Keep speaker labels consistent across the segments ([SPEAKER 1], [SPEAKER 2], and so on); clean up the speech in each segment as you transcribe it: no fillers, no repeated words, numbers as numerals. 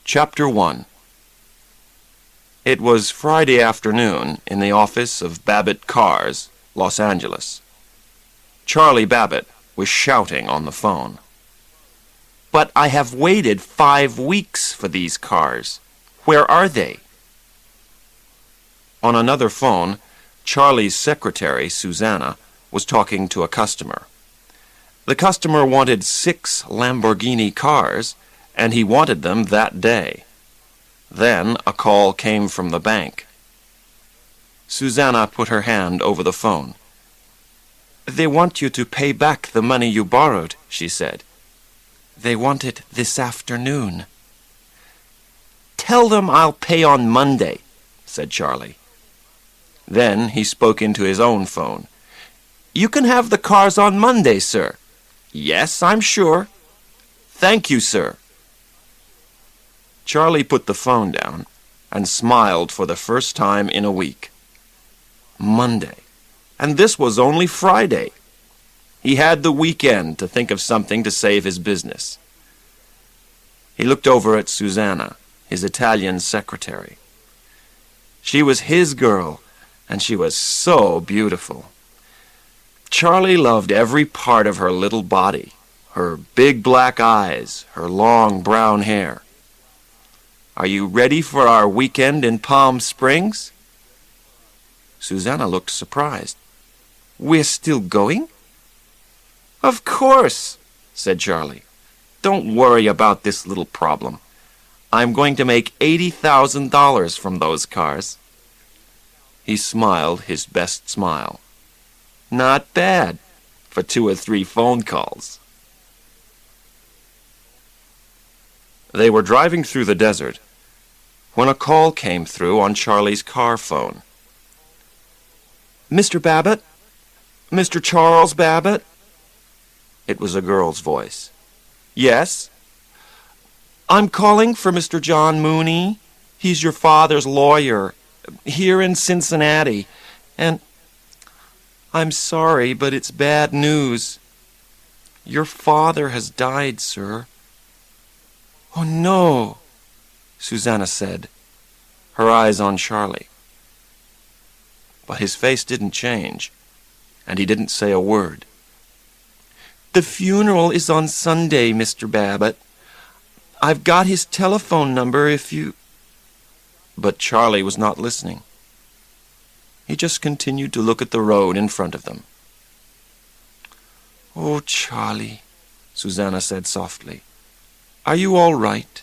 [SPEAKER 1] Chapter 1. It was Friday afternoon in the office of Babbitt Cars, Los Angeles. Charlie Babbitt was shouting on the phone. "But I have waited 5 weeks for these cars. Where are they?" On another phone, Charlie's secretary, Susanna, was talking to a customer. The customer wanted 6 Lamborghini cars, and he wanted them that day. Then a call came from the bank. Susanna put her hand over the phone. "They want you to pay back the money you borrowed," she said. "They want it this afternoon." "Tell them I'll pay on Monday," said Charlie. Then he spoke into his own phone. "You can have the cars on Monday, sir." "Yes, I'm sure." "Thank you, sir." Charlie put the phone down and smiled for the first time in a week. Monday. And this was only Friday. He had the weekend to think of something to save his business. He looked over at Susanna, his Italian secretary. She was his girl, and she was so beautiful. Charlie loved every part of her little body, her big black eyes, her long brown hair. "Are you ready for our weekend in Palm Springs?" Susanna looked surprised. "We're still going?" "Of course," said Charlie. "Don't worry about this little problem. I'm going to make $80,000 from those cars." He smiled his best smile. "Not bad for 2 or 3 phone calls." They were driving through the desert when a call came through on Charlie's car phone. "Mr. Babbitt? Mr. Charles Babbitt?" It was a girl's voice. "Yes?" "I'm calling for Mr. John Mooney. He's your father's lawyer, here in Cincinnati, and I'm sorry, but it's bad news. Your father has died, sir." "Oh, no," Susanna said, her eyes on Charlie. But his face didn't change, and he didn't say a word. "The funeral is on Sunday, Mr. Babbitt. I've got his telephone number if you—" But Charlie was not listening. He just continued to look at the road in front of them. "Oh, Charlie," Susanna said softly, "are you all right?"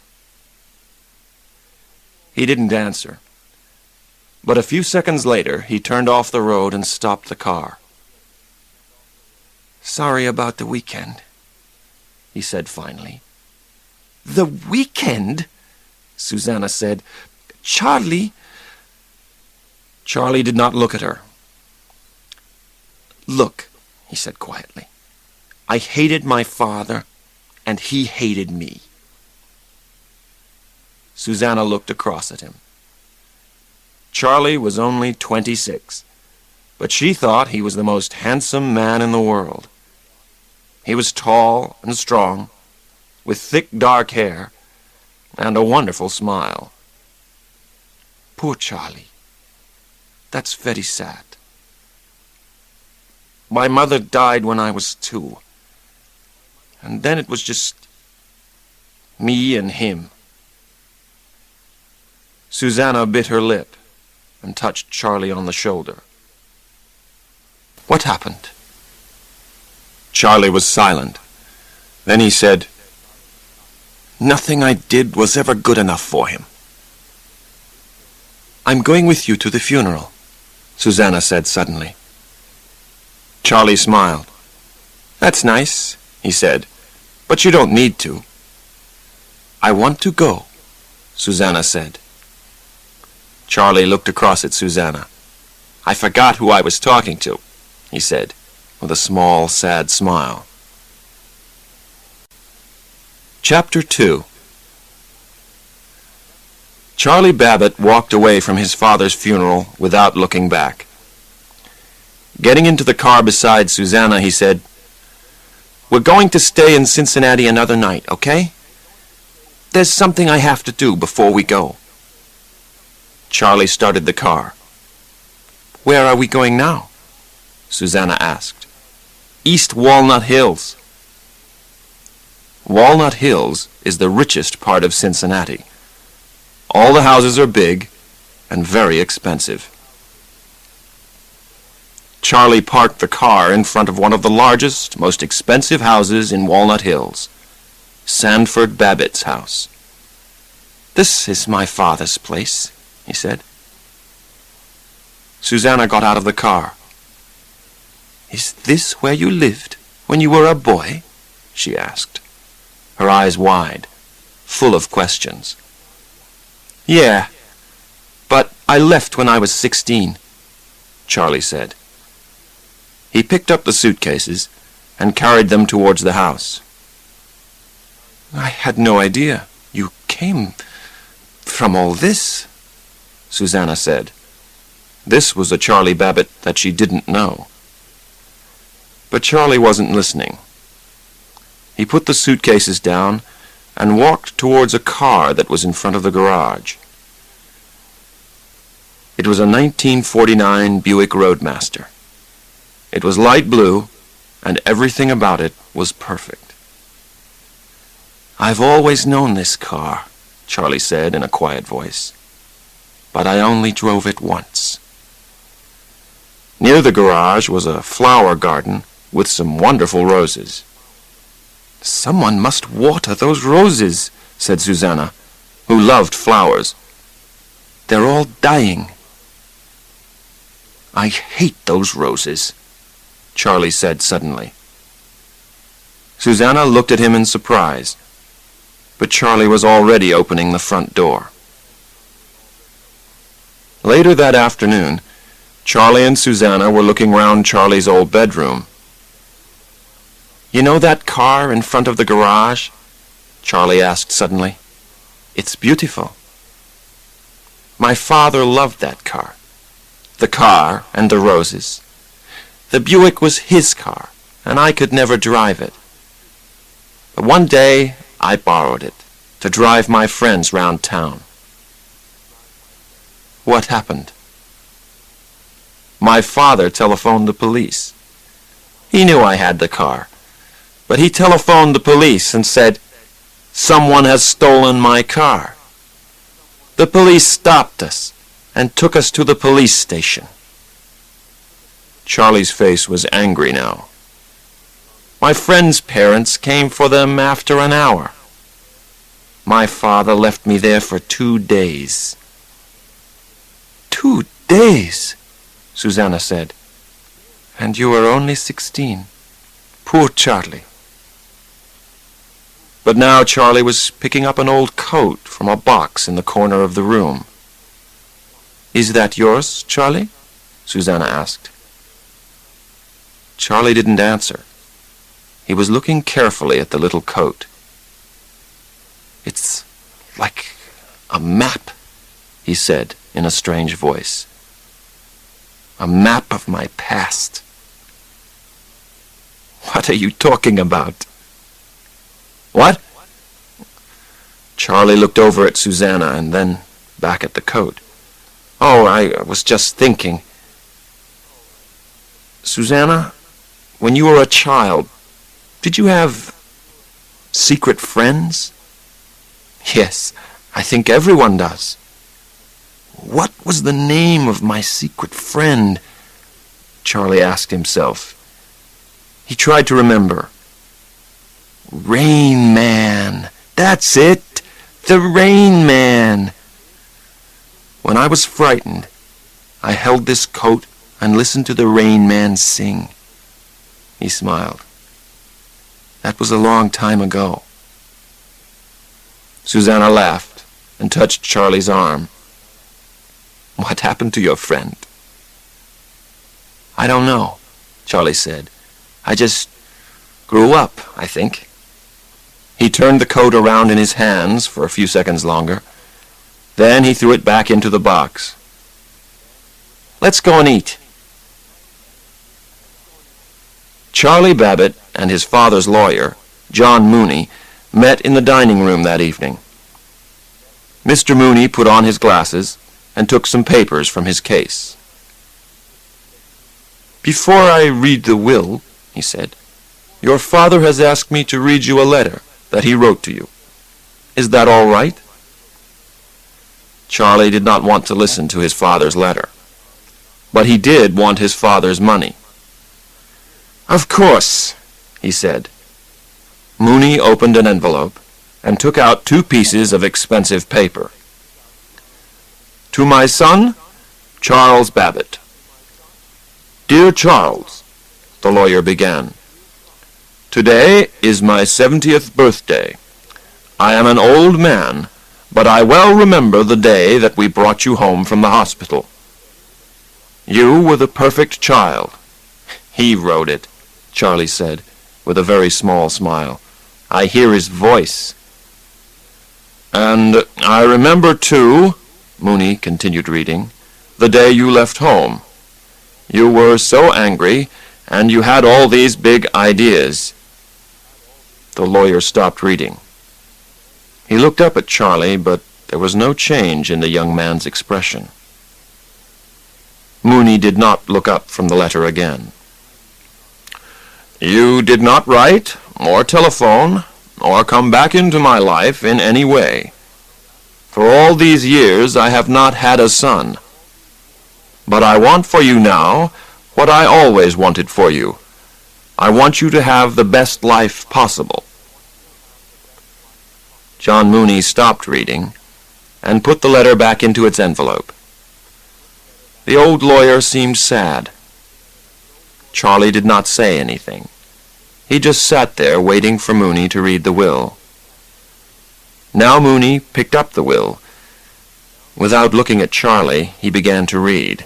[SPEAKER 1] He didn't answer. But a few seconds later, he turned off the road and stopped the car. "Sorry about the weekend," he said finally. "The weekend?" Susanna said. "Charlie—" Charlie did not look at her. "Look," he said quietly, "I hated my father, and he hated me." Susanna looked across at him. Charlie was only 26, but she thought he was the most handsome man in the world. He was tall and strong, with thick dark hair, and a wonderful smile. "Poor Charlie. That's very sad. My mother died when I was 2, and then it was just me and him." Susanna bit her lip and touched Charlie on the shoulder. "What happened?" Charlie was silent. Then he said, "Nothing I did was ever good enough for him." "I'm going with you to the funeral," Susanna said suddenly. Charlie smiled. "That's nice," he said, "but you don't need to." "I want to go," Susanna said. Charlie looked across at Susanna. "I forgot who I was talking to," he said, with a small, sad smile. Chapter 2. Charlie Babbitt walked away from his father's funeral without looking back. Getting into the car beside Susanna, he said, "We're going to stay in Cincinnati another night, okay?" There's something I have to do before we go." Charlie started the car. "Where are we going now?" Susanna asked. "East Walnut Hills." Walnut Hills is the richest part of Cincinnati. All the houses are big and very expensive. Charlie parked the car in front of one of the largest, most expensive houses in Walnut Hills, Sanford Babbitt's house. "This is my father's place," he said. Susanna got out of the car. "Is this where you lived when you were a boy?" she asked, her eyes wide, full of questions. "Yeah, but I left when I was 16, Charlie said. He picked up the suitcases and carried them towards the house. "I had no idea you came from all this," Susanna said. This was a Charlie Babbitt that she didn't know. But Charlie wasn't listening. He put the suitcases down and walked towards a car that was in front of the garage. It was a 1949 Buick Roadmaster. It was light blue, and everything about it was perfect. "I've always known this car," Charlie said in a quiet voice, "but I only drove it once." Near the garage was a flower garden with some wonderful roses. "Someone must water those roses," said Susanna, who loved flowers. "They're all dying." "I hate those roses," Charlie said suddenly. Susanna looked at him in surprise, but Charlie was already opening the front door. Later that afternoon, Charlie and Susanna were looking round Charlie's old bedroom. "You know that car in front of the garage?" Charlie asked suddenly. "It's beautiful." "My father loved that car. The car and the roses. The Buick was his car, and I could never drive it. But one day I borrowed it to drive my friends round town." "What happened?" "My father telephoned the police. He knew I had the car, but he telephoned the police and said, 'Someone has stolen my car.' The police stopped us and took us to the police station." Charlie's face was angry now. "My friend's parents came for them after an hour. My father left me there for 2 days. 2 days, Susanna said. "And you were only 16. Poor Charlie." But now Charlie was picking up an old coat from a box in the corner of the room. "Is that yours, Charlie?" Susanna asked. Charlie didn't answer. He was looking carefully at the little coat. "It's like a map," he said in a strange voice. "A map of my past." "What are you talking about?" "What?" Charlie looked over at Susanna and then back at the coat. "Oh, I was just thinking. Susanna, when you were a child, did you have secret friends?" "Yes, I think everyone does." "What was the name of my secret friend?" Charlie asked himself. He tried to remember. "Rain Man. That's it. The Rain Man. When I was frightened, I held this coat and listened to the Rain Man sing." He smiled. "That was a long time ago." Susanna laughed and touched Charlie's arm. "What happened to your friend?" "I don't know," Charlie said. "I just grew up, I think." He turned the coat around in his hands for a few seconds longer. Then he threw it back into the box. "Let's go and eat." Charlie Babbitt and his father's lawyer, John Mooney, met in the dining room that evening. Mr. Mooney put on his glasses and took some papers from his case. "Before I read the will," he said, "your father has asked me to read you a letter that he wrote to you. Is that all right?" Charlie did not want to listen to his father's letter, but he did want his father's money. "Of course," he said. Mooney opened an envelope and took out 2 pieces of expensive paper. "To my son, Charles Babbitt. Dear Charles," the lawyer began, "today is my 70th birthday. I am an old man, but I well remember the day that we brought you home from the hospital. You were the perfect child." "He wrote it," Charlie said, with a very small smile. "I hear his voice." "And I remember, too," Mooney continued reading, "the day you left home. You were so angry, and you had all these big ideas." The lawyer stopped reading. He looked up at Charlie, but there was no change in the young man's expression. Mooney did not look up from the letter again. "You did not write, or telephone, or come back into my life in any way. For all these years I have not had a son. But I want for you now what I always wanted for you. I want you to have the best life possible." John Mooney stopped reading and put the letter back into its envelope. The old lawyer seemed sad. Charlie did not say anything. He just sat there waiting for Mooney to read the will. Now Mooney picked up the will. Without looking at Charlie, he began to read.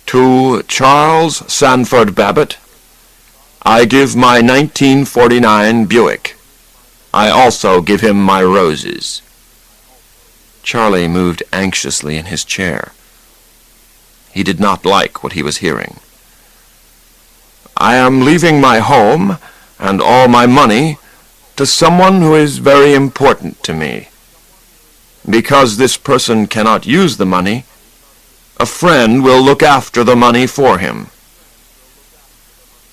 [SPEAKER 1] "To Charles Sanford Babbitt, I give my 1949 Buick. I also give him my roses." Charlie moved anxiously in his chair. He did not like what he was hearing. "I am leaving my home and all my money to someone who is very important to me. Because this person cannot use the money, a friend will look after the money for him."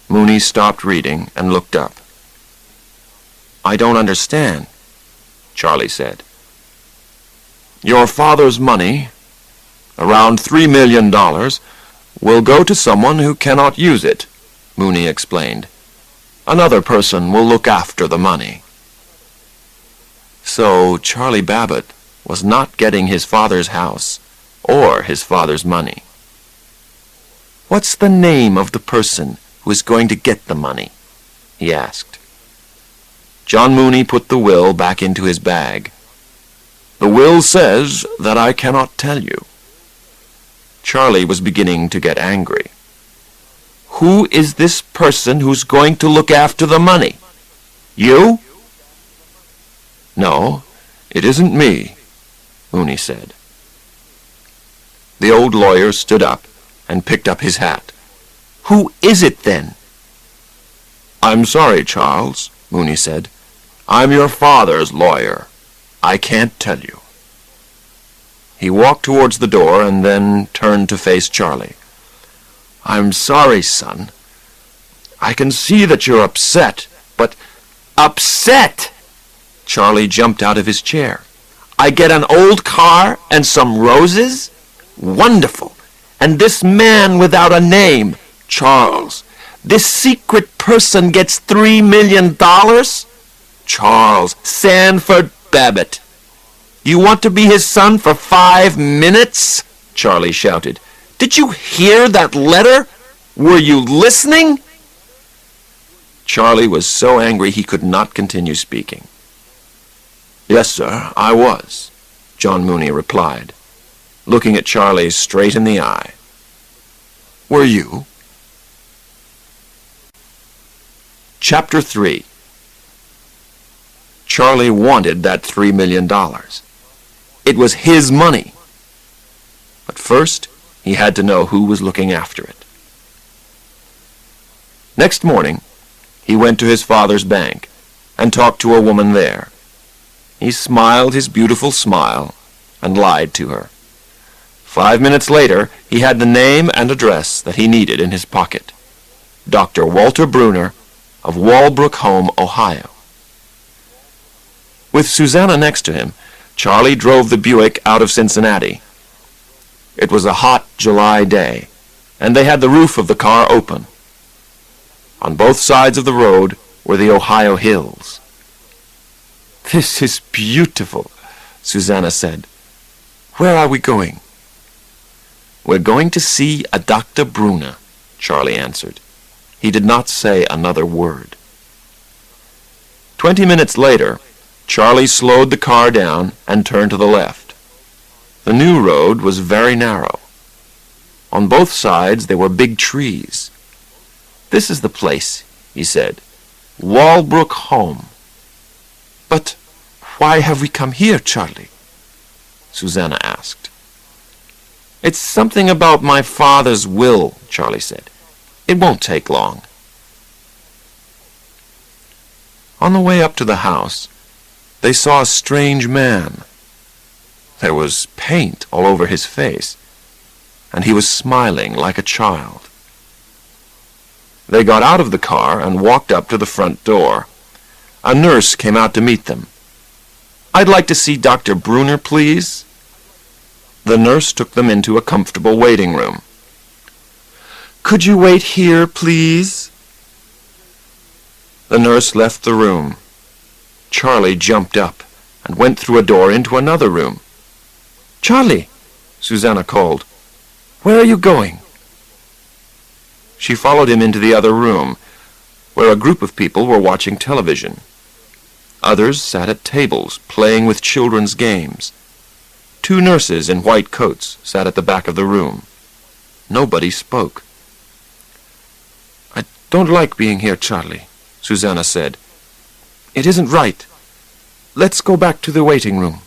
[SPEAKER 1] Mooney stopped reading and looked up. "I don't understand," Charlie said. "Your father's money, around $3 million, will go to someone who cannot use it," Mooney explained. "Another person will look after the money." So Charlie Babbitt was not getting his father's house or his father's money. "What's the name of the person who is going to get the money?" he asked. John Mooney put the will back into his bag. "The will says that I cannot tell you." Charlie was beginning to get angry. "Who is this person who's going to look after the money? You?" "No, it isn't me," Mooney said. The old lawyer stood up and picked up his hat. "Who is it then?" "I'm sorry, Charles," Mooney said. "I'm your father's lawyer. I can't tell you." He walked towards the door and then turned to face Charlie. "I'm sorry, son. I can see that you're upset, but—" "Upset?" Charlie jumped out of his chair. "I get an old car and some roses? Wonderful! And this man without a name, Charles, this secret person gets $3 million? Charles Sanford Babbitt. You want to be his son for 5 minutes?" Charlie shouted. "Did you hear that letter? Were you listening?" Charlie was so angry he could not continue speaking. "Yes, sir, I was," John Mooney replied, looking at Charlie straight in the eye. "Were you?" Chapter 3. Charlie wanted that $3 million. It was his money. But first, he had to know who was looking after it. Next morning, he went to his father's bank and talked to a woman there. He smiled his beautiful smile and lied to her. 5 minutes later, he had the name and address that he needed in his pocket. Dr. Walter Bruner of Walbrook Home, Ohio. With Susanna next to him, Charlie drove the Buick out of Cincinnati. It was a hot July day, and they had the roof of the car open. On both sides of the road were the Ohio hills. "This is beautiful," Susanna said. "Where are we going?" "We're going to see a Dr. Bruner," Charlie answered. He did not say another word. 20 minutes later, Charlie slowed the car down and turned to the left. The new road was very narrow. On both sides there were big trees. "This is the place," he said. "Walbrook Home." "But why have we come here, Charlie?" Susanna asked. "It's something about my father's will," Charlie said. "It won't take long." On the way up to the house, they saw a strange man. There was paint all over his face, and he was smiling like a child. They got out of the car and walked up to the front door. A nurse came out to meet them. "I'd like to see Dr. Bruner, please." The nurse took them into a comfortable waiting room. "Could you wait here, please?" The nurse left the room. Charlie jumped up and went through a door into another room. "Charlie," Susanna called, "where are you going?" She followed him into the other room, where a group of people were watching television. Others sat at tables, playing with children's games. 2 nurses in white coats sat at the back of the room. Nobody spoke. "I don't like being here, Charlie," Susanna said. "It isn't right. Let's go back to the waiting room."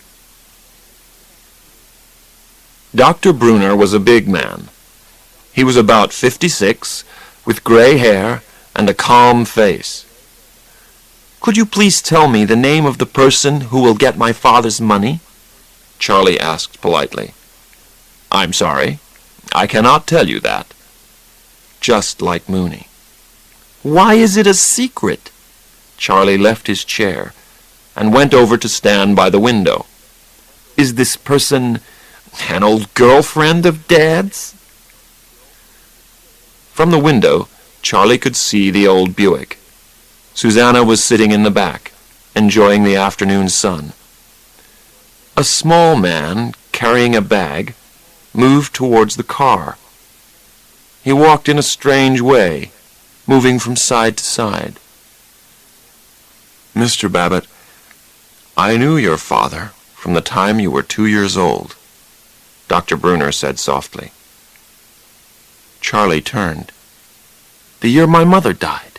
[SPEAKER 1] Dr. Bruner was a big man. He was about 56, with gray hair and a calm face. "Could you please tell me the name of the person who will get my father's money?" Charlie asked politely. "I'm sorry, I cannot tell you that." Just like Mooney. "Why is it a secret?" Charlie left his chair and went over to stand by the window. "Is this person an old girlfriend of Dad's?" From the window, Charlie could see the old Buick. Susanna was sitting in the back, enjoying the afternoon sun. A small man, carrying a bag, moved towards the car. He walked in a strange way, moving from side to side. "Mr. Babbitt, I knew your father from the time you were 2 years old," Dr. Bruner said softly. Charlie turned. "The year my mother died,"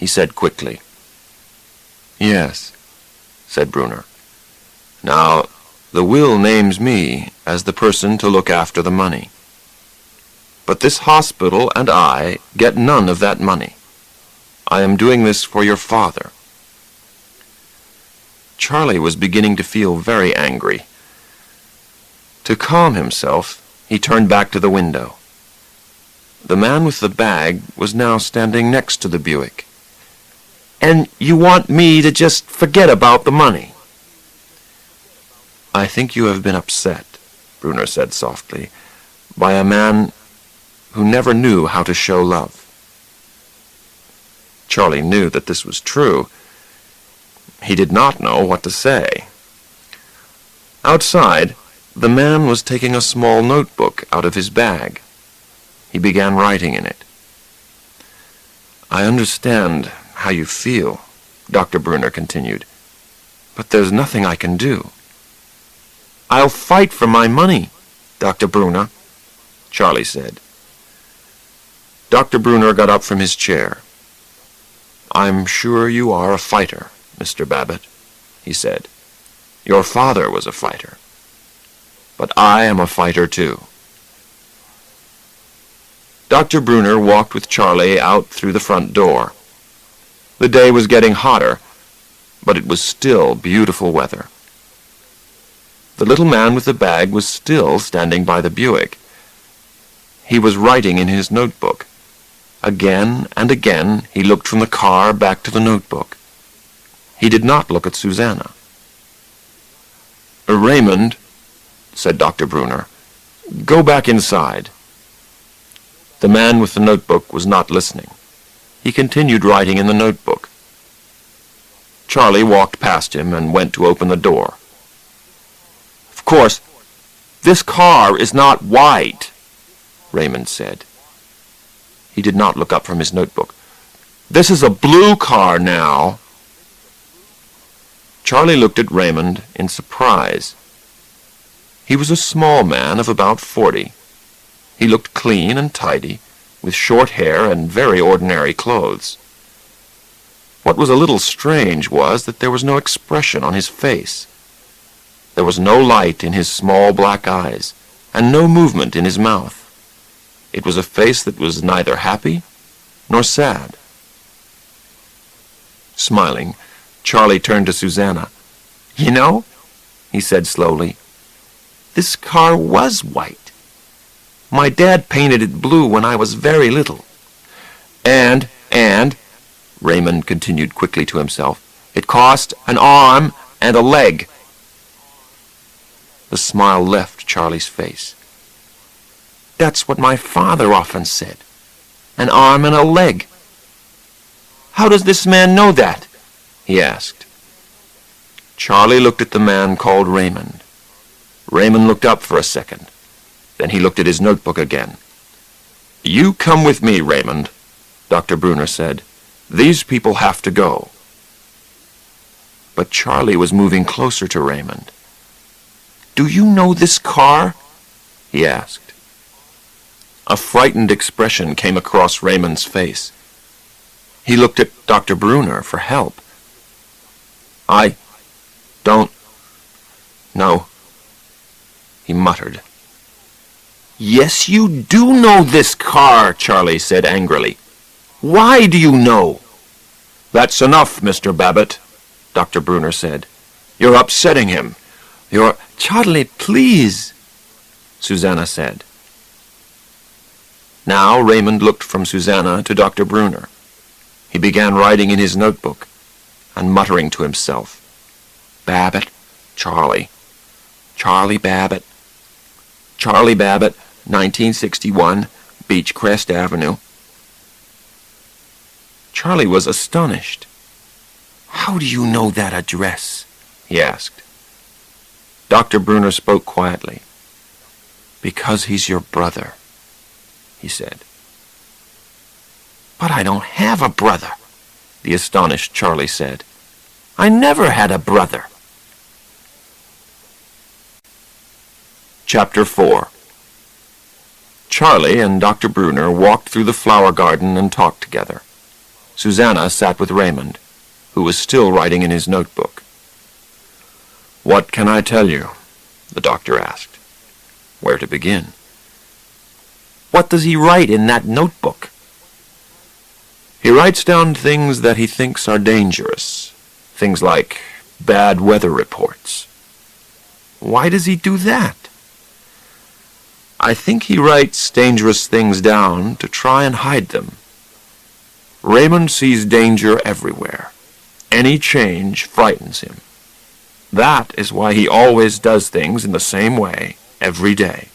[SPEAKER 1] he said quickly. "Yes," said Bruner. "Now, the will names me as the person to look after the money. But this hospital and I get none of that money. I am doing this for your father." Charlie was beginning to feel very angry. To calm himself, he turned back to the window. The man with the bag was now standing next to the Buick. "And you want me to just forget about the money?" "I think you have been upset," Bruner said softly, "by a man who never knew how to show love." Charlie knew that this was true. He did not know what to say. Outside, the man was taking a small notebook out of his bag. He began writing in it. "I understand how you feel," Dr. Bruner continued, "but there's nothing I can do." "I'll fight for my money, Dr. Bruner," Charlie said. Dr. Bruner got up from his chair. "I'm sure you are a fighter, Mr. Babbitt," he said. "Your father was a fighter. But I am a fighter too." Dr. Bruner walked with Charlie out through the front door. The day was getting hotter, but it was still beautiful weather. The little man with the bag was still standing by the Buick. He was writing in his notebook. Again and again he looked from the car back to the notebook. He did not look at Susanna. "Raymond," said Dr. Brunner, "go back inside." The man with the notebook was not listening. He continued writing in the notebook. Charlie walked past him and went to open the door. "Of course, this car is not white," Raymond said. He did not look up from his notebook. "This is a blue car now." Charlie looked at Raymond in surprise. He was a small man of about 40. He looked clean and tidy, with short hair and very ordinary clothes. What was a little strange was that there was no expression on his face. There was no light in his small black eyes, and no movement in his mouth. It was a face that was neither happy nor sad. Smiling, Charlie turned to Susanna. "You know," he said slowly, "this car was white. My dad painted it blue when I was very little. And, Raymond continued quickly to himself, it cost an arm and a leg." The smile left Charlie's face. "That's what my father often said. An arm and a leg. How does this man know that?" he asked. Charlie looked at the man called Raymond. Raymond looked up for a second. Then he looked at his notebook again. "You come with me, Raymond," Dr. Brunner said. "These people have to go." But Charlie was moving closer to Raymond. "Do you know this car?" he asked. A frightened expression came across Raymond's face. He looked at Dr. Brunner for help. "I don't know," he muttered. "Yes, you do know this car," Charlie said angrily. "Why do you know?" "That's enough, Mr. Babbitt," Dr. Brunner said. "You're upsetting him. You're—" "Charlie, please," Susanna said. Now Raymond looked from Susanna to Dr. Brunner. He began writing in his notebook and muttering to himself. "Babbitt, Charlie. Charlie Babbitt. Charlie Babbitt, 1961, Beechcrest Avenue." Charlie was astonished. "How do you know that address?" he asked. Dr. Brunner spoke quietly. "Because he's your brother," he said. "But I don't have a brother," the astonished Charlie said. "I never had a brother." Chapter 4. Charlie and Dr. Brunner walked through the flower garden and talked together. Susanna sat with Raymond, who was still writing in his notebook. "What can I tell you?" the doctor asked. Where to begin? "What does he write in that notebook?" "He writes down things that he thinks are dangerous. Things like bad weather reports." "Why does he do that?" "I think he writes dangerous things down to try and hide them. Raymond sees danger everywhere. Any change frightens him. That is why he always does things in the same way every day."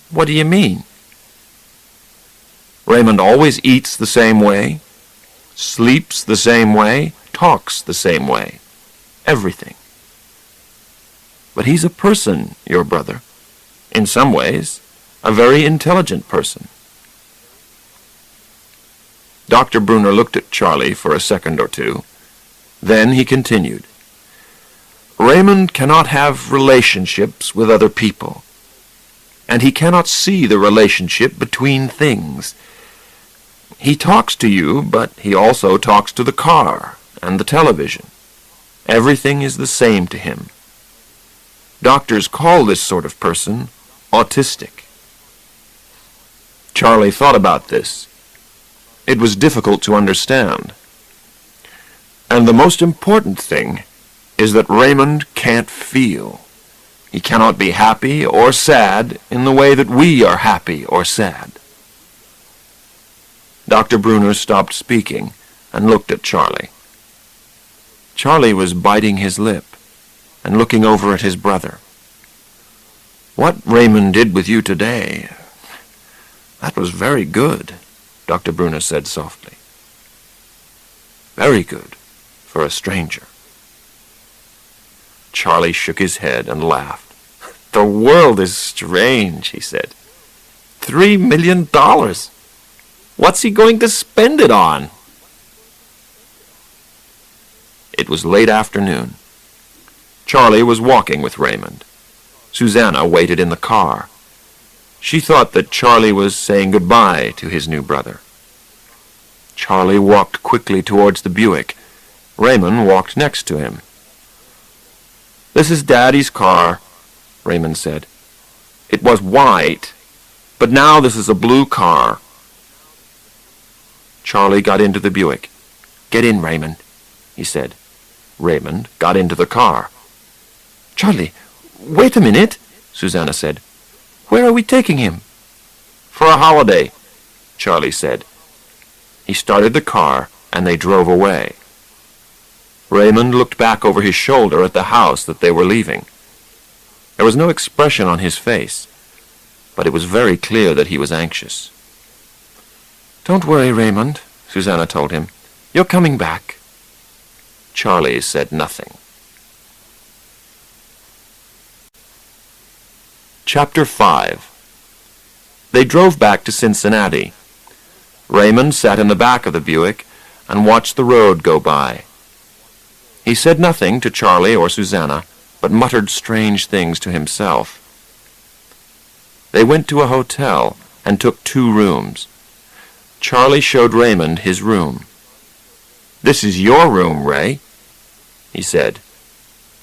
[SPEAKER 1] "What do you mean?" "Raymond always eats the same way, sleeps the same way, talks the same way. Everything. But he's a person, your brother. In some ways, a very intelligent person." Dr. Brunner looked at Charlie for a second or two. Then he continued. "Raymond cannot have relationships with other people, and he cannot see the relationship between things. He talks to you, but he also talks to the car and the television. Everything is the same to him. Doctors call this sort of person autistic." Charlie thought about this. It was difficult to understand. "And the most important thing is that Raymond can't feel," He cannot be happy or sad in the way that we are happy or sad. Dr. Brunner stopped speaking and looked at Charlie. Charlie was biting his lip and looking over at his brother. "What Raymond did with you today, that was very good," Dr. Brunner said softly. "Very good for a stranger." Charlie shook his head and laughed. "The world is strange," he said. $3 million. What's he going to spend it on?" It was late afternoon. Charlie was walking with Raymond. Susanna waited in the car. She thought that Charlie was saying goodbye to his new brother. Charlie walked quickly towards the Buick. Raymond walked next to him. "This is Daddy's car," Raymond said. "It was white, but now this is a blue car." Charlie got into the Buick. "Get in, Raymond," he said. Raymond got into the car. "Charlie, wait a minute," Susanna said. "Where are we taking him?" "For a holiday," Charlie said. He started the car, and they drove away. Raymond looked back over his shoulder at the house that they were leaving. There was no expression on his face, but it was very clear that he was anxious. "Don't worry, Raymond," Susanna told him. "You're coming back." Charlie said nothing. Chapter 5. They drove back to Cincinnati. Raymond sat in the back of the Buick and watched the road go by. He said nothing to Charlie or Susanna, but muttered strange things to himself. They went to a hotel and took 2 rooms. Charlie showed Raymond his room. "This is your room, Ray," he said.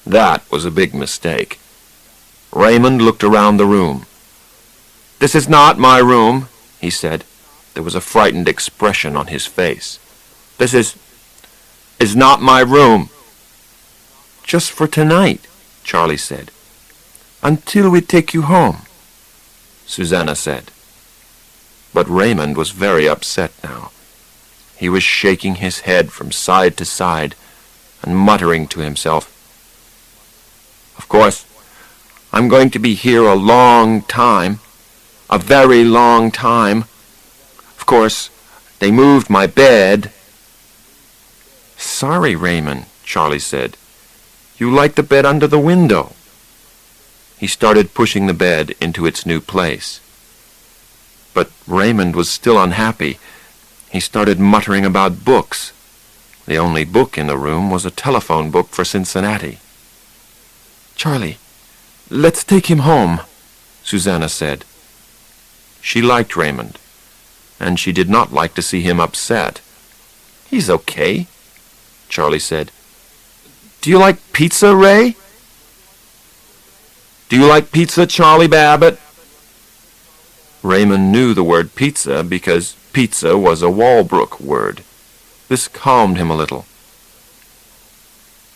[SPEAKER 1] That was a big mistake. Raymond looked around the room. "This is not my room," he said. There was a frightened expression on his face. "This is not my room." "Just for tonight," Charlie said. "Until we take you home," Susanna said. But Raymond was very upset now. He was shaking his head from side to side and muttering to himself, "Of course, I'm going to be here a long time, a very long time. Of course, they moved my bed." "Sorry, Raymond," Charlie said. "You like the bed under the window." He started pushing the bed into its new place. But Raymond was still unhappy. He started muttering about books. The only book in the room was a telephone book for Cincinnati. "Charlie, let's take him home," Susanna said. She liked Raymond, and she did not like to see him upset. "He's okay," Charlie said. "Do you like pizza, Ray?" "Do you like pizza, Charlie Babbitt?" Raymond knew the word pizza because pizza was a Walbrook word. This calmed him a little.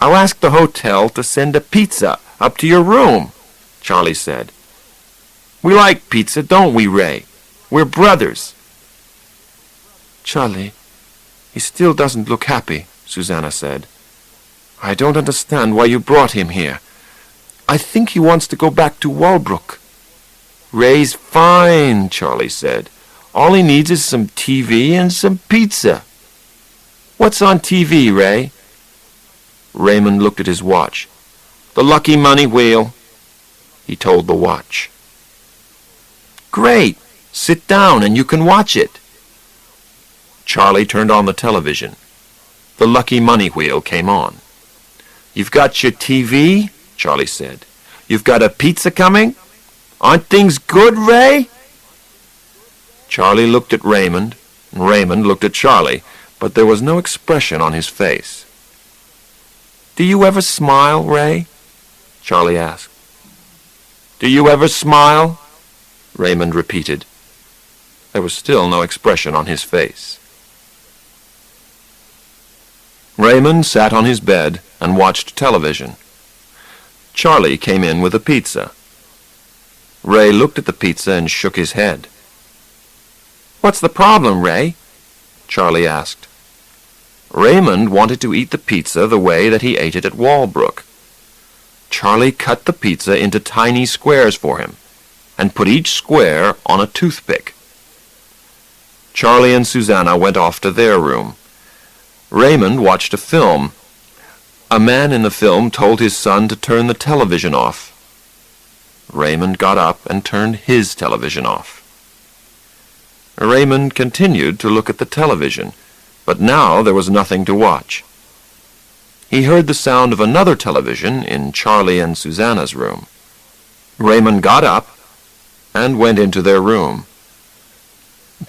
[SPEAKER 1] "I'll ask the hotel to send a pizza up to your room," Charlie said. "We like pizza, don't we, Ray? We're brothers." "Charlie, he still doesn't look happy," Susanna said. "I don't understand why you brought him here. I think he wants to go back to Walbrook." "Ray's fine," Charlie said. "All he needs is some TV and some pizza." "What's on TV, Ray?" Raymond looked at his watch. "The Lucky Money Wheel," he told the watch. "Great! Sit down and you can watch it." Charlie turned on the television. The Lucky Money Wheel came on. "You've got your TV?" Charlie said. "You've got a pizza coming? Aren't things good, Ray?" Charlie looked at Raymond, and Raymond looked at Charlie, but there was no expression on his face. "Do you ever smile, Ray?" Charlie asked. "Do you ever smile?" Raymond repeated. There was still no expression on his face. Raymond sat on his bed and watched television. Charlie came in with a pizza. Ray looked at the pizza and shook his head. "What's the problem, Ray?" Charlie asked. Raymond wanted to eat the pizza the way that he ate it at Walbrook. Charlie cut the pizza into tiny squares for him and put each square on a toothpick. Charlie and Susanna went off to their room. Raymond watched a film. A man in the film told his son to turn the television off. Raymond got up and turned his television off. Raymond continued to look at the television, but now there was nothing to watch. He heard the sound of another television in Charlie and Susanna's room. Raymond got up and went into their room.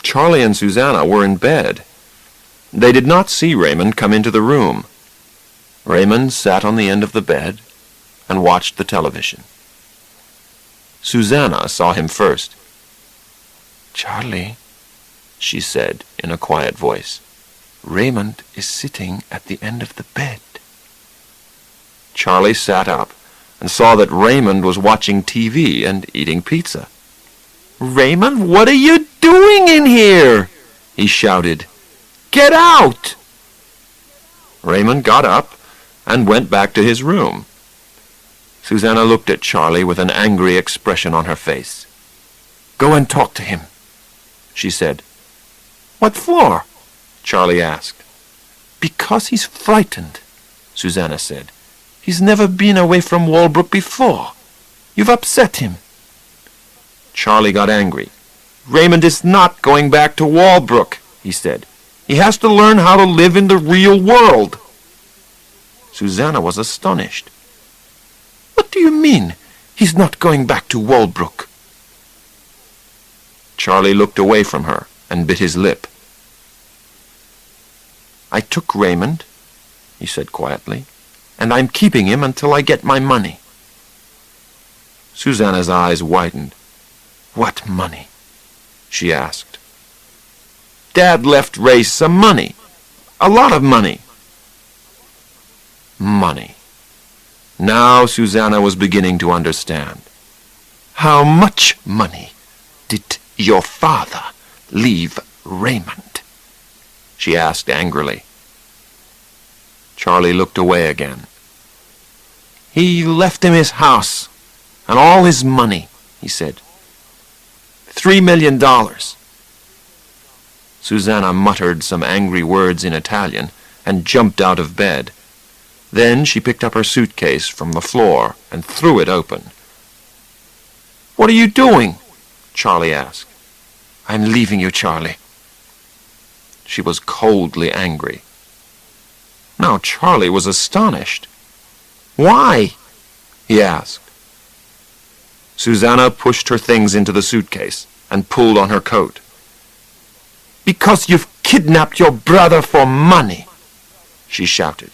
[SPEAKER 1] Charlie and Susanna were in bed. They did not see Raymond come into the room. Raymond sat on the end of the bed and watched the television. Susanna saw him first. "Charlie," she said in a quiet voice, "Raymond is sitting at the end of the bed." Charlie sat up and saw that Raymond was watching TV and eating pizza. "Raymond, what are you doing in here?" he shouted. "Get out!" Raymond got up and went back to his room. Susanna looked at Charlie with an angry expression on her face. "Go and talk to him," she said. "What for?" Charlie asked. "Because he's frightened," Susanna said. "He's never been away from Walbrook before. You've upset him." Charlie got angry. "Raymond is not going back to Walbrook," he said. "He has to learn how to live in the real world." Susanna was astonished. "What do you mean, he's not going back to Walbrook?" Charlie looked away from her and bit his lip. "I took Raymond," he said quietly, "and I'm keeping him until I get my money." Susanna's eyes widened. "What money?" she asked. "Dad left Ray some money. A lot of money." Money. Now Susanna was beginning to understand. "How much money did your father leave Raymond?" she asked angrily. Charlie looked away again. "He left him his house and all his money," he said. $3 million. Susanna muttered some angry words in Italian and jumped out of bed. Then she picked up her suitcase from the floor and threw it open. "What are you doing?" Charlie asked. "I'm leaving you, Charlie." She was coldly angry. Now Charlie was astonished. "Why?" he asked. Susanna pushed her things into the suitcase and pulled on her coat. "Because you've kidnapped your brother for money," she shouted.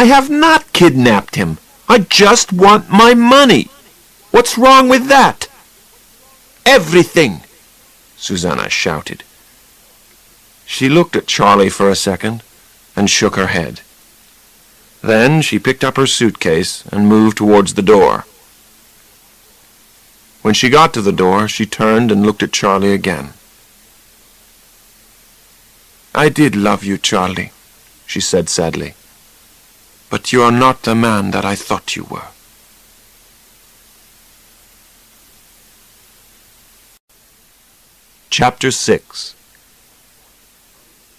[SPEAKER 1] "I have not kidnapped him. I just want my money. What's wrong with that?" "Everything," Susanna shouted. She looked at Charlie for a second and shook her head. Then she picked up her suitcase and moved towards the door. When she got to the door, she turned and looked at Charlie again. "I did love you, Charlie," she said sadly. "But you are not the man that I thought you were." Chapter 6.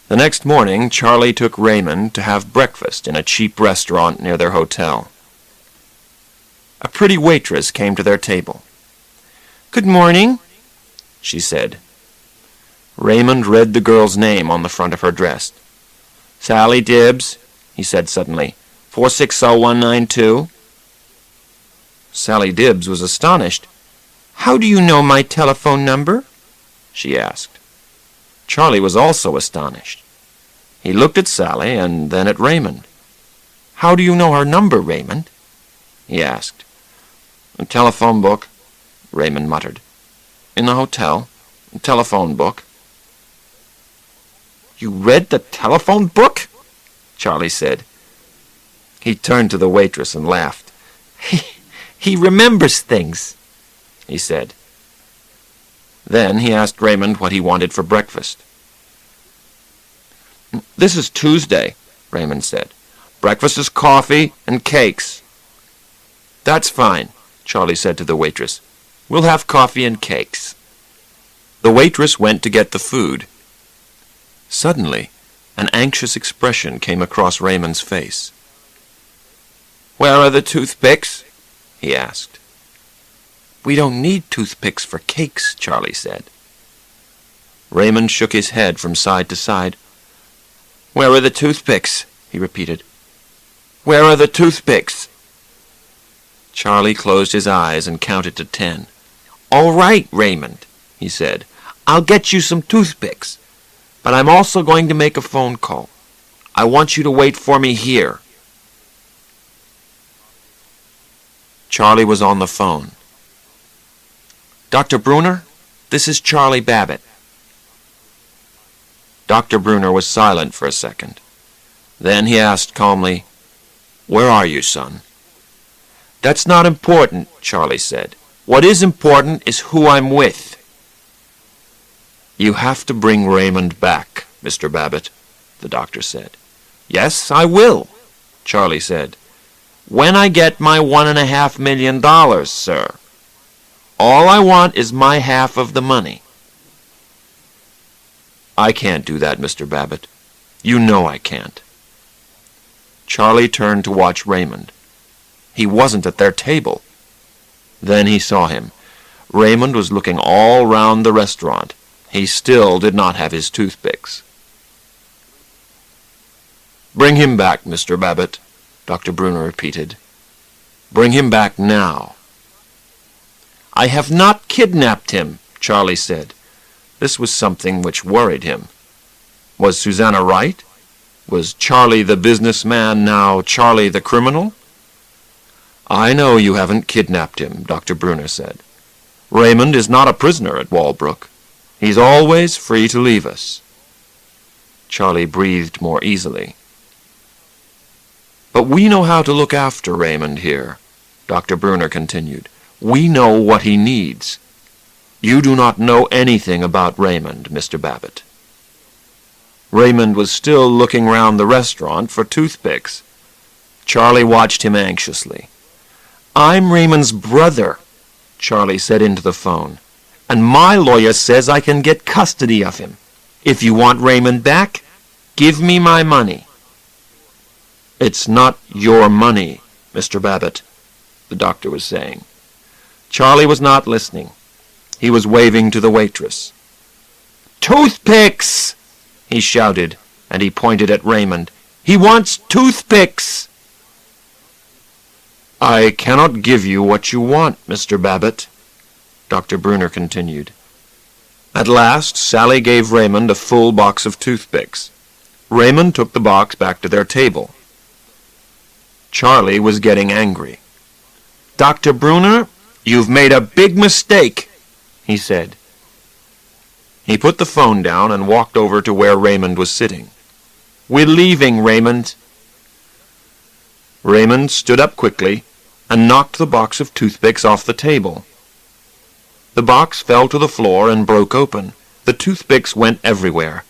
[SPEAKER 1] The next morning, Charlie took Raymond to have breakfast in a cheap restaurant near their hotel. A pretty waitress came to their table. "Good morning," she said. Raymond read the girl's name on the front of her dress. "Sally Dibbs," he said suddenly. 460192. Sally Dibbs was astonished. "How do you know my telephone number?" she asked. Charlie was also astonished. He looked at Sally and then at Raymond. "How do you know our number, Raymond?" he asked. "A telephone book," Raymond muttered. "In the hotel. A telephone book." "You read the telephone book?" Charlie said. He turned to the waitress and laughed.
[SPEAKER 2] He remembers things," he said.
[SPEAKER 1] Then he asked Raymond what he wanted for breakfast. "This is Tuesday," Raymond said. "Breakfast is coffee and cakes." "That's fine," Charlie said to the waitress. "We'll have coffee and cakes." The waitress went to get the food. Suddenly, an anxious expression came across Raymond's face. "Where are the toothpicks?" he asked. "We don't need toothpicks for cakes," Charlie said. Raymond shook his head from side to side. "Where are the toothpicks?" he repeated. "Where are the toothpicks?" Charlie closed his eyes and counted to 10. "All right, Raymond," he said. "I'll get you some toothpicks. But I'm also going to make a phone call. I want you to wait for me here." Charlie was on the phone. "Dr. Bruner, this is Charlie Babbitt." Dr. Bruner was silent for a second. Then he asked calmly, "Where are you, son?" "That's not important," Charlie said. "What is important is who I'm with." "You have to bring Raymond back, Mr. Babbitt," the doctor said. "Yes, I will," Charlie said. "When I get my $1.5 million, sir. All I want is my half of the money." "I can't do that, Mr. Babbitt. You know I can't." Charlie turned to watch Raymond. He wasn't at their table. Then he saw him. Raymond was looking all round the restaurant. He still did not have his toothpicks. "Bring him back, Mr. Babbitt," Dr. Bruner repeated. "Bring him back now." "I have not kidnapped him," Charlie said. This was something which worried him. Was Susanna right? Was Charlie the businessman now Charlie the criminal? "I know you haven't kidnapped him," Dr. Bruner said. "Raymond is not a prisoner at Walbrook. He's always free to leave us." Charlie breathed more easily. "But we know how to look after Raymond here," Dr. Bruner continued. "We know what he needs. You do not know anything about Raymond, Mr. Babbitt." Raymond was still looking round the restaurant for toothpicks. Charlie watched him anxiously. "I'm Raymond's brother," Charlie said into the phone, "and my lawyer says I can get custody of him. If you want Raymond back, give me my money." "It's not your money, Mr. Babbitt," the doctor was saying. Charlie was not listening. He was waving to the waitress. "Toothpicks!" he shouted, and he pointed at Raymond. "He wants toothpicks!" "I cannot give you what you want, Mr. Babbitt," Dr. Bruner continued. At last, Sally gave Raymond a full box of toothpicks. Raymond took the box back to their table. Charlie was getting angry. "Dr. Bruner, you've made a big mistake," he said. He put the phone down and walked over to where Raymond was sitting. "We're leaving, Raymond." Raymond stood up quickly and knocked the box of toothpicks off the table. The box fell to the floor and broke open. The toothpicks went everywhere.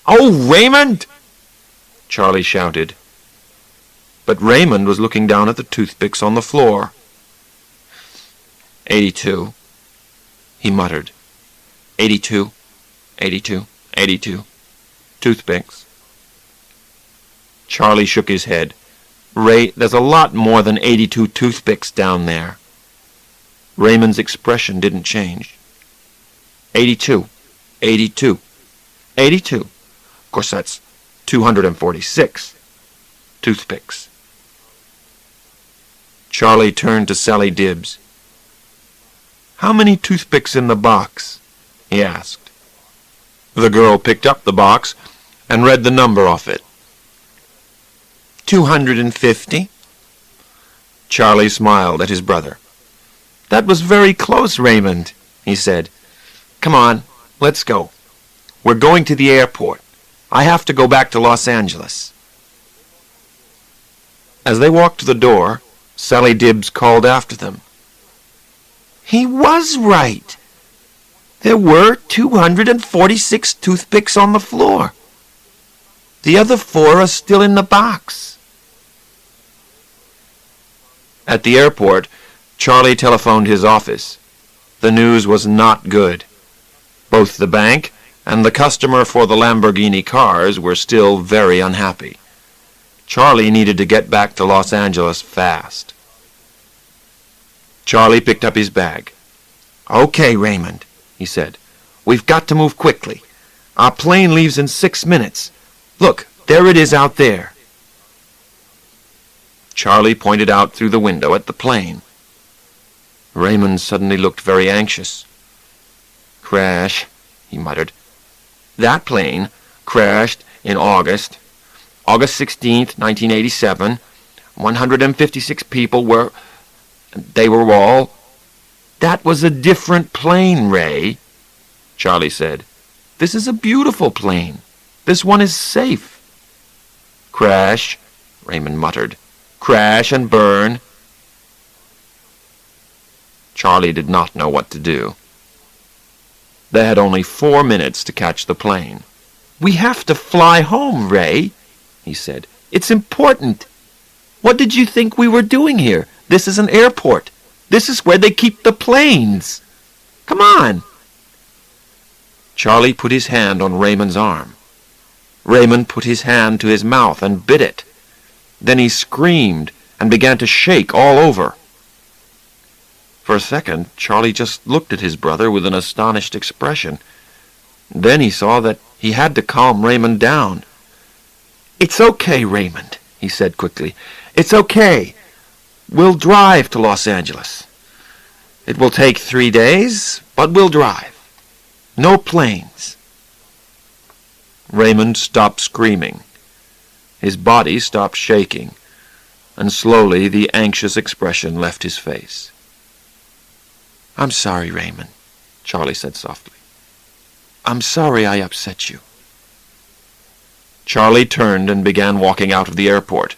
[SPEAKER 1] "Oh, Raymond!" Charlie shouted. But Raymond was looking down at the toothpicks on the floor. 82, he muttered. 82, 82, 82. Toothpicks. Charlie shook his head. "Ray, there's a lot more than 82 toothpicks down there." Raymond's expression didn't change. 82, 82, 82. Of course, that's 246 toothpicks. Charlie turned to Sally Dibbs. "How many toothpicks in the box?" he asked. The girl picked up the box and read the number off it. 250. Charlie smiled at his brother. "That was very close, Raymond," he said. "Come on, let's go. We're going to the airport. I have to go back to Los Angeles." As they walked to the door, Sally Dibbs called after them.
[SPEAKER 2] He was right. There were 246 toothpicks on the floor. The other 4 are still in the box.
[SPEAKER 1] At the airport, Charlie telephoned his office. The news was not good. Both the bank and the customer for the Lamborghini cars were still very unhappy. Charlie needed to get back to Los Angeles fast. Charlie picked up his bag.
[SPEAKER 2] "Okay, Raymond," he said. "We've got to move quickly. Our plane leaves in 6 minutes. Look, there it is out there."
[SPEAKER 1] Charlie pointed out through the window at the plane. Raymond suddenly looked very anxious.
[SPEAKER 2] "Crash," he muttered.
[SPEAKER 1] "That plane crashed in August 16th, 1987. 156 people were... They were all..."
[SPEAKER 2] "That was a different plane, Ray,"
[SPEAKER 1] Charlie said.
[SPEAKER 2] "This is a beautiful plane. This one is safe."
[SPEAKER 1] "Crash," Raymond muttered. "Crash and burn." Charlie did not know what to do. They had only 4 minutes to catch the plane.
[SPEAKER 2] "We have to fly home, Ray," he said. "It's important. What did you think we were doing here? This is an airport. This is where they keep the planes. Come on."
[SPEAKER 1] Charlie put his hand on Raymond's arm. Raymond put his hand to his mouth and bit it. Then he screamed and began to shake all over. For a second, Charlie just looked at his brother with an astonished expression. Then he saw that he had to calm Raymond down.
[SPEAKER 2] "It's okay, Raymond," he said quickly. "It's okay. We'll drive to Los Angeles. It will take 3 days, but we'll drive. No planes."
[SPEAKER 1] Raymond stopped screaming. His body stopped shaking, and slowly the anxious expression left his face.
[SPEAKER 2] "I'm sorry, Raymond," Charlie said softly. "I'm sorry I upset you."
[SPEAKER 1] Charlie turned and began walking out of the airport.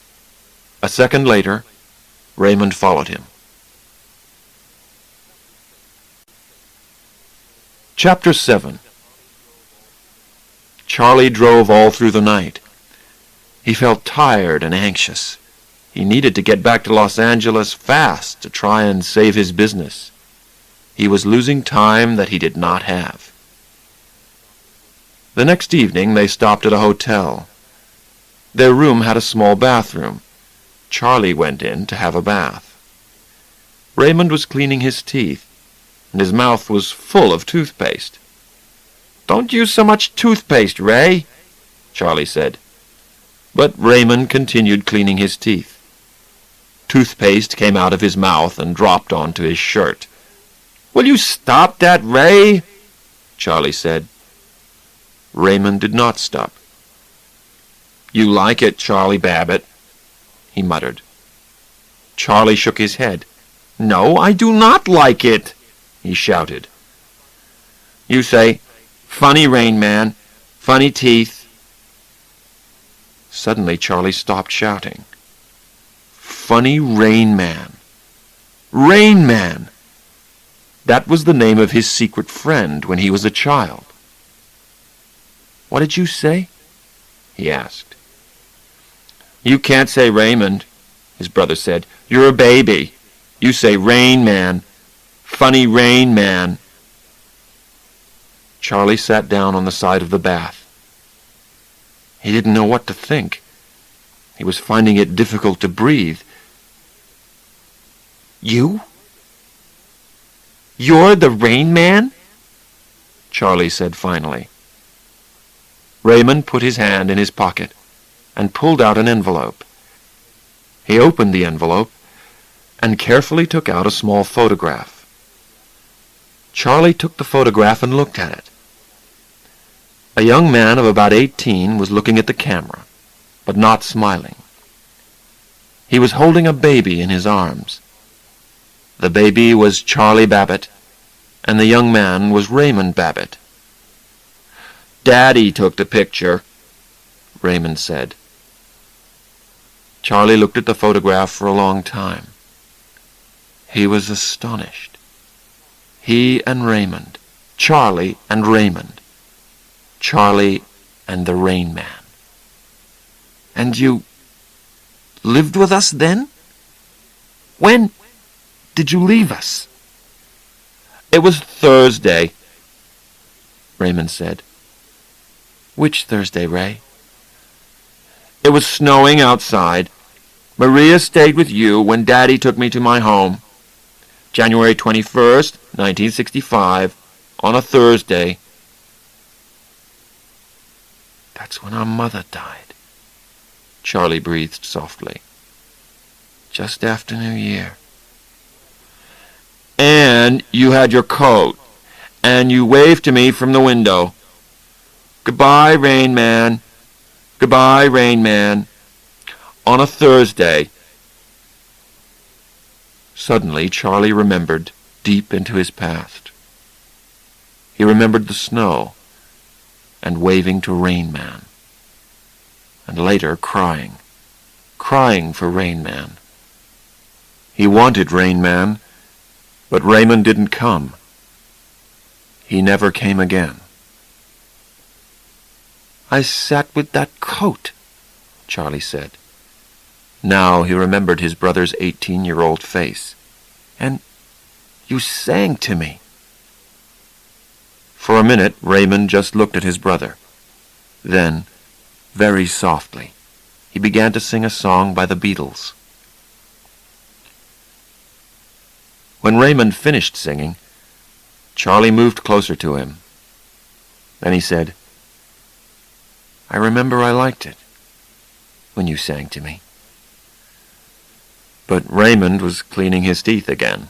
[SPEAKER 1] A second later, Raymond followed him. Chapter 7. Charlie drove all through the night. He felt tired and anxious. He needed to get back to Los Angeles fast to try and save his business. He was losing time that he did not have. The next evening they stopped at a hotel. Their room had a small bathroom. Charlie went in to have a bath. Raymond was cleaning his teeth, and his mouth was full of toothpaste.
[SPEAKER 2] "Don't use so much toothpaste, Ray,"
[SPEAKER 1] Charlie said. But Raymond continued cleaning his teeth. Toothpaste came out of his mouth and dropped onto his shirt.
[SPEAKER 2] "Will you stop that, Ray?"
[SPEAKER 1] Charlie said. Raymond did not stop. "You like it, Charlie Babbitt," he muttered. Charlie shook his head.
[SPEAKER 2] "No, I do not like it,"
[SPEAKER 1] he shouted.
[SPEAKER 2] "You say, 'Funny, Rain Man, funny teeth.'"
[SPEAKER 1] Suddenly Charlie stopped shouting. Funny Rain Man. Rain Man! That was the name of his secret friend when he was a child.
[SPEAKER 2] "What did you say?"
[SPEAKER 1] he asked.
[SPEAKER 2] "You can't say Raymond," his brother said. "You're a baby. You say Rain Man. Funny Rain Man."
[SPEAKER 1] Charlie sat down on the side of the bath. He didn't know what to think. He was finding it difficult to breathe.
[SPEAKER 2] "You? You're the Rain Man?"
[SPEAKER 1] Charlie said finally. Raymond put his hand in his pocket and pulled out an envelope. He opened the envelope and carefully took out a small photograph. Charlie took the photograph and looked at it. A young man of about 18 was looking at the camera, but not smiling. He was holding a baby in his arms. The baby was Charlie Babbitt, and the young man was Raymond Babbitt.
[SPEAKER 2] "Daddy took the picture,"
[SPEAKER 1] Raymond said. Charlie looked at the photograph for a long time. He was astonished.
[SPEAKER 2] He and Raymond. Charlie and Raymond. Charlie and the Rain Man. And you lived with us then? When did you leave us? It was Thursday, Raymond said. Which Thursday, Ray? It was snowing outside. Maria stayed with you when Daddy took me to my home. January 21st, 1965, on a Thursday. That's when our mother died, Charlie breathed softly. Just after New Year. And you had your coat, and you waved to me from the window. Goodbye, Rain Man. Goodbye, Rain Man. On a Thursday. Suddenly, Charlie remembered deep into his past. He remembered the snow and waving to Rain Man. And later crying for Rain Man. He wanted Rain Man, but Raymond didn't come. He never came again. I sat with that coat, Charlie said. Now he remembered his brother's 18-year-old face. And you sang to me. For a minute, Raymond just looked at his brother. Then, very softly, he began to sing a song by the Beatles. When Raymond finished singing, Charlie moved closer to him. Then he said, I remember I liked it when you sang to me. But Raymond was cleaning his teeth again.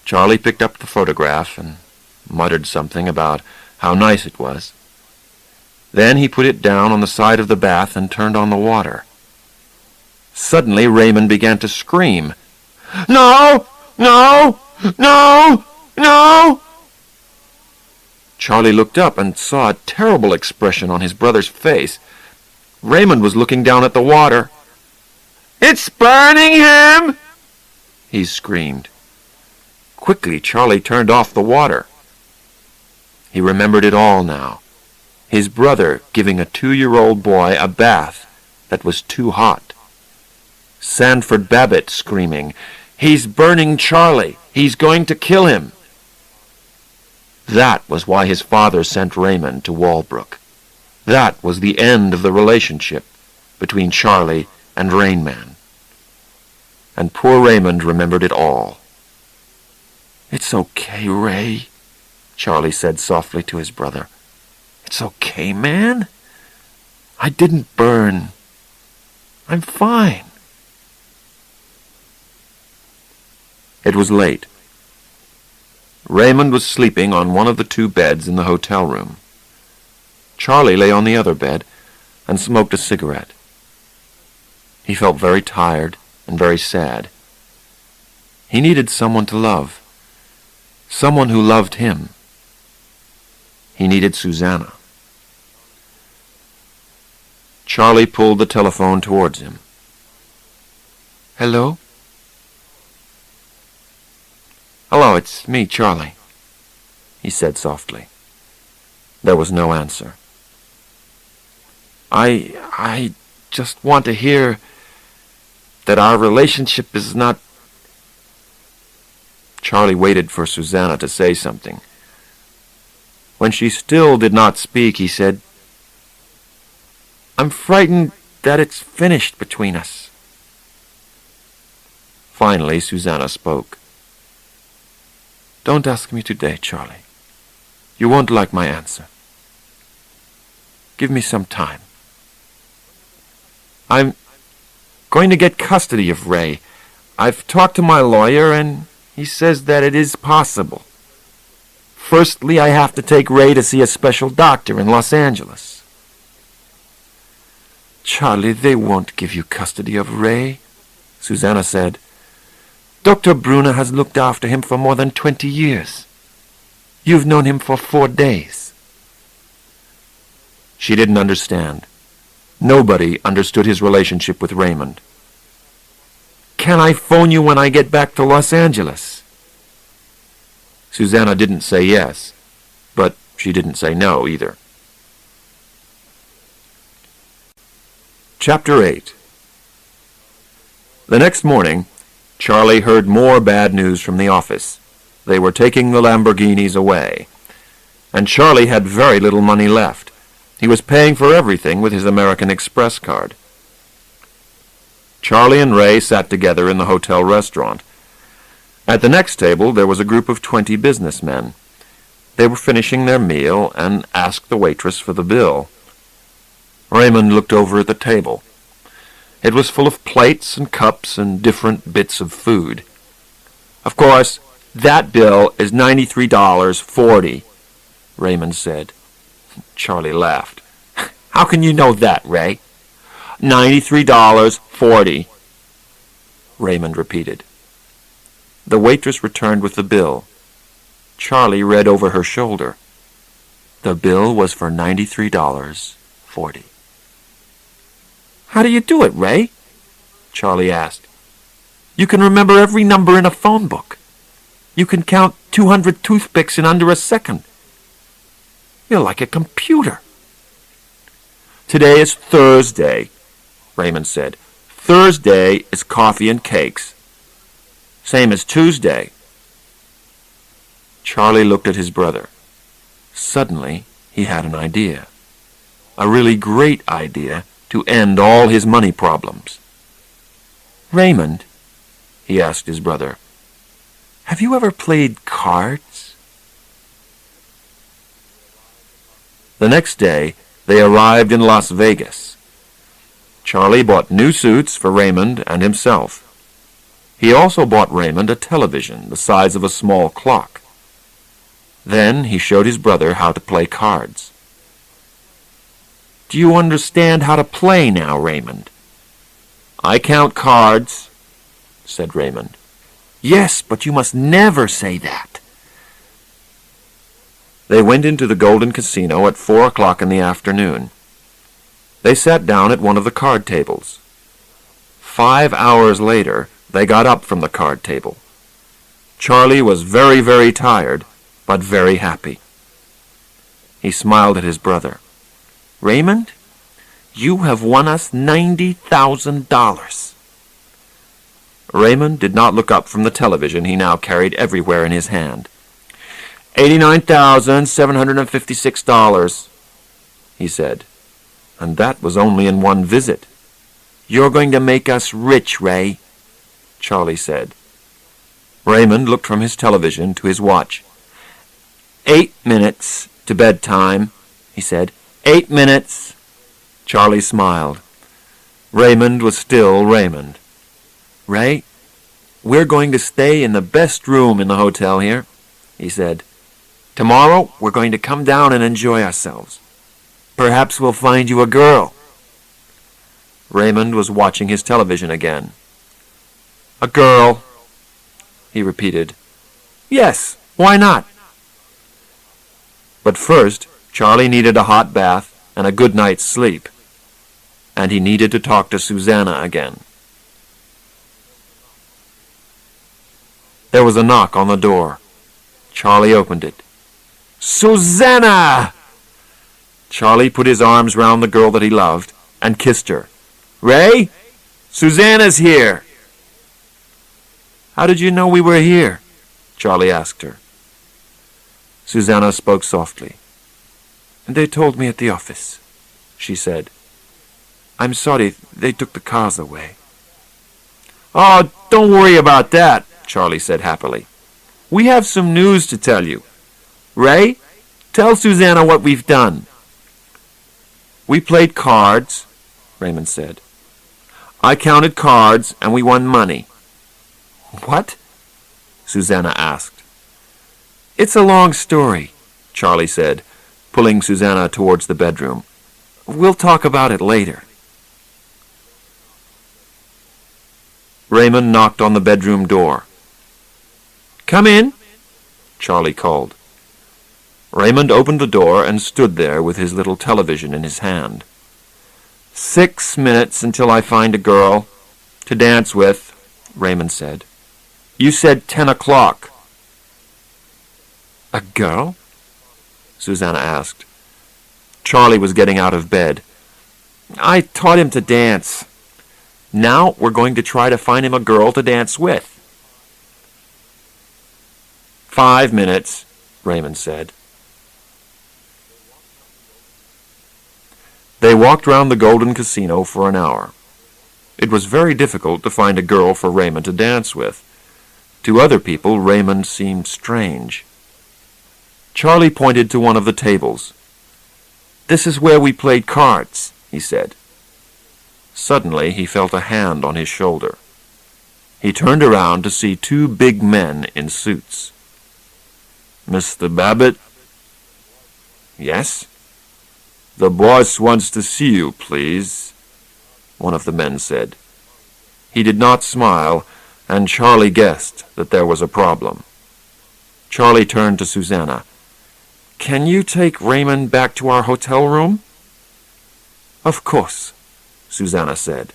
[SPEAKER 2] Charlie picked up the photograph and muttered something about how nice it was. Then he put it down on the side of the bath and turned on the water. Suddenly Raymond began to scream. No! No! No! No! Charlie looked up and saw a terrible expression on his brother's face. Raymond was looking down at the water. It's burning him! He screamed. Quickly, Charlie turned off the water. He remembered it all now. His brother giving a 2-year-old boy a bath that was too hot. Sanford Babbitt screaming, He's burning Charlie! He's going to kill him! That was why his father sent Raymond to Walbrook. That was the end of the relationship between Charlie and Rain Man. And poor Raymond remembered it all. It's okay, Ray, Charlie said softly to his brother. It's okay, man. I didn't burn. I'm fine. It was late. Raymond was sleeping on one of the 2 beds in the hotel room. Charlie lay on the other bed and smoked a cigarette. He felt very tired and very sad. He needed someone to love, someone who loved him. He needed Susanna. Charlie pulled the telephone towards him. Hello? Hello, it's me, Charlie, he said softly. There was no answer. I just want to hear that our relationship is not... Charlie waited for Susanna to say something. When she still did not speak, he said, I'm frightened that it's finished between us. Finally, Susanna spoke. Don't ask me today, Charlie. You won't like my answer. Give me some time. I'm going to get custody of Ray. I've talked to my lawyer, and he says that it is possible. Firstly, I have to take Ray to see a special doctor in Los Angeles. Charlie, they won't give you custody of Ray, Susanna said. Dr. Bruna has looked after him for more than 20 years. You've known him for 4 days. She didn't understand. Nobody understood his relationship with Raymond. Can I phone you when I get back to Los Angeles? Susanna didn't say yes, but she didn't say no either. Chapter 8. The next morning, Charlie heard more bad news from the office. They were taking the Lamborghinis away, and Charlie had very little money left. He was paying for everything with his American Express card. Charlie and Ray sat together in the hotel restaurant. At the next table there was a group of 20 businessmen. They were finishing their meal and asked the waitress for the bill. Raymond looked over at the table. It was full of plates and cups and different bits of food. "Of course, that bill is $93.40, Raymond said. Charlie laughed. "How can you know that, Ray?" $93.40, Raymond repeated. The waitress returned with the bill. Charlie read over her shoulder. The bill was for $93.40. "How do you do it, Ray?" Charlie asked. "You can remember every number in a phone book. You can count 200 toothpicks in under a second. You're like a computer." "Today is Thursday," Raymond said. "Thursday is coffee and cakes. Same as Tuesday." Charlie looked at his brother. Suddenly, he had an idea. A really great idea to end all his money problems. "Raymond," he asked his brother, "have you ever played cards?" The next day, they arrived in Las Vegas. Charlie bought new suits for Raymond and himself. He also bought Raymond a television the size of a small clock. Then he showed his brother how to play cards. "Do you understand how to play now, Raymond?" "I count cards," said Raymond. "Yes, but you must never say that." They went into the Golden Casino at 4 o'clock in the afternoon. They sat down at one of the card tables. 5 hours later, they got up from the card table. Charlie was very, very tired, but very happy. He smiled at his brother. "Raymond, you have won us $90,000. Raymond did not look up from the television he now carried everywhere in his hand. $89,756, he said. And that was only in one visit. "You're going to make us rich, Ray," Charlie said. Raymond looked from his television to his watch. 8 minutes to bedtime, he said. 8 minutes. Charlie smiled. Raymond was still Raymond. "Ray, we're going to stay in the best room in the hotel here," he said. "Tomorrow we're going to come down and enjoy ourselves. Perhaps we'll find you a girl." Raymond was watching his television again. "A girl," he repeated. "Yes, why not?" But first, Charlie needed a hot bath and a good night's sleep. And he needed to talk to Susanna again. There was a knock on the door. Charlie opened it. "Susanna!" Charlie put his arms round the girl that he loved and kissed her. "Ray, Susanna's here." "How did you know we were here?" Charlie asked her. Susanna spoke softly. "They told me at the office," she said. "I'm sorry they took the cars away." "Oh, don't worry about that," Charlie said happily. "We have some news to tell you. Ray, tell Susanna what we've done." "We played cards," Raymond said. "I counted cards and we won money." "What?" Susanna asked. "It's a long story," Charlie said, pulling Susanna towards the bedroom. "We'll talk about it later." Raymond knocked on the bedroom door. "Come in," Charlie called. Raymond opened the door and stood there with his little television in his hand. 6 minutes until I find a girl to dance with," Raymond said. "You said 10 o'clock.
[SPEAKER 1] A girl? Susanna asked. Charlie was getting out of bed. I taught him to dance. Now we're going to try to find him a girl to dance with. 5 minutes, Raymond said. They walked round the Golden Casino for an hour. It was very difficult to find a girl for Raymond to dance with. To other people, Raymond seemed strange. Charlie pointed to one of the tables. "This is where we played cards," he said. Suddenly, he felt a hand on his shoulder. He turned around to see 2 big men in suits. "Mr. Babbitt?" "Yes?" "The boss wants to see you, please," one of the men said. He did not smile, and Charlie guessed that there was a problem. Charlie turned to Susanna. "Can you take Raymond back to our hotel room?" "Of course," Susanna said.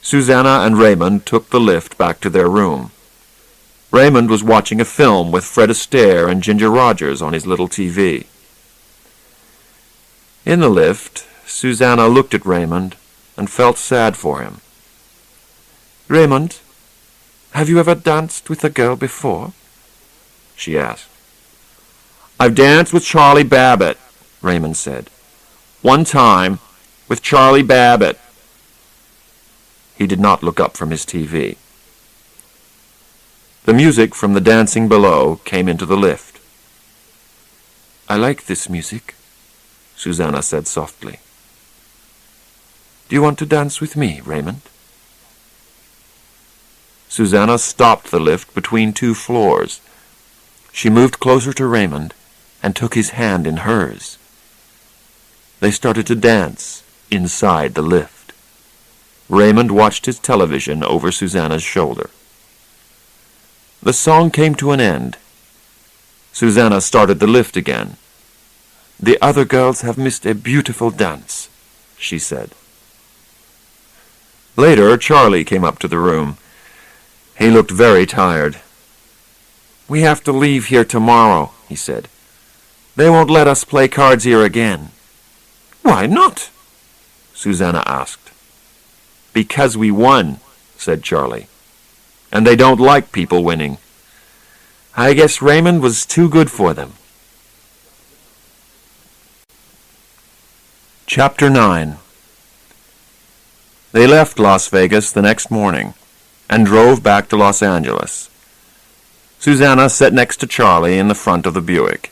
[SPEAKER 1] Susanna and Raymond took the lift back to their room. Raymond was watching a film with Fred Astaire and Ginger Rogers on his little TV. In the lift, Susanna looked at Raymond and felt sad for him. "Raymond, have you ever danced with a girl before?" she asked. "I've danced with Charlie Babbitt," Raymond said. "One time, with Charlie Babbitt." He did not look up from his TV. The music from the dancing below came into the lift. "I like this music," Susanna said softly. "Do you want to dance with me, Raymond?" Susanna stopped the lift between 2 floors. She moved closer to Raymond and took his hand in hers. They started to dance inside the lift. Raymond watched his television over Susanna's shoulder. The song came to an end. Susanna started the lift again. "The other girls have missed a beautiful dance," she said. Later, Charlie came up to the room. He looked very tired. "We have to leave here tomorrow," he said. "They won't let us play cards here again." "Why not?" Susanna asked. "Because we won," said Charlie. "And they don't like people winning. I guess Raymond was too good for them." Chapter 9. They left Las Vegas the next morning and drove back to Los Angeles. Susanna sat next to Charlie in the front of the Buick.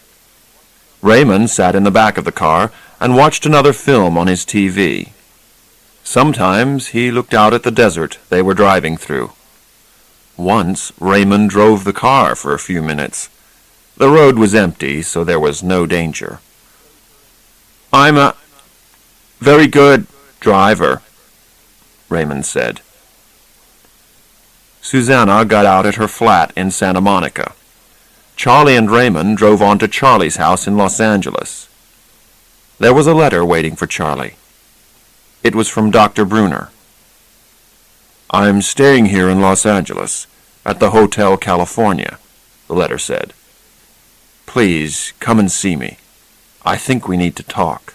[SPEAKER 1] Raymond sat in the back of the car and watched another film on his TV. Sometimes he looked out at the desert they were driving through. Once Raymond drove the car for a few minutes. The road was empty, so there was no danger. "I'm a very good driver," Raymond said. Susanna got out at her flat in Santa Monica. Charlie and Raymond drove on to Charlie's house in Los Angeles. There was a letter waiting for Charlie. It was from Dr. Bruner. "I'm staying here in Los Angeles, at the Hotel California," the letter said. "Please come and see me. I think we need to talk."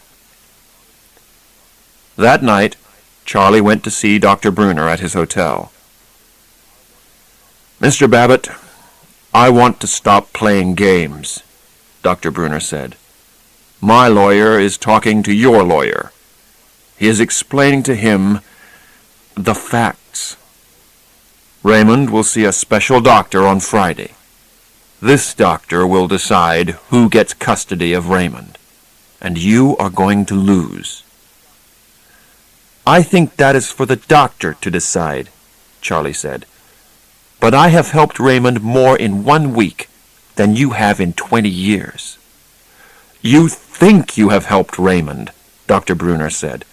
[SPEAKER 1] That night, Charlie went to see Dr. Bruner at his hotel. "Mr. Babbitt, I want to stop playing games," Dr. Bruner said. "My lawyer is talking to your lawyer. He is explaining to him the facts. Raymond will see a special doctor on Friday. This doctor will decide who gets custody of Raymond, and you are going to lose." "I think that is for the doctor to decide," Charlie said. "But I have helped Raymond more in 1 week than you have in 20 years. "You think you have helped Raymond," Dr. Bruner said.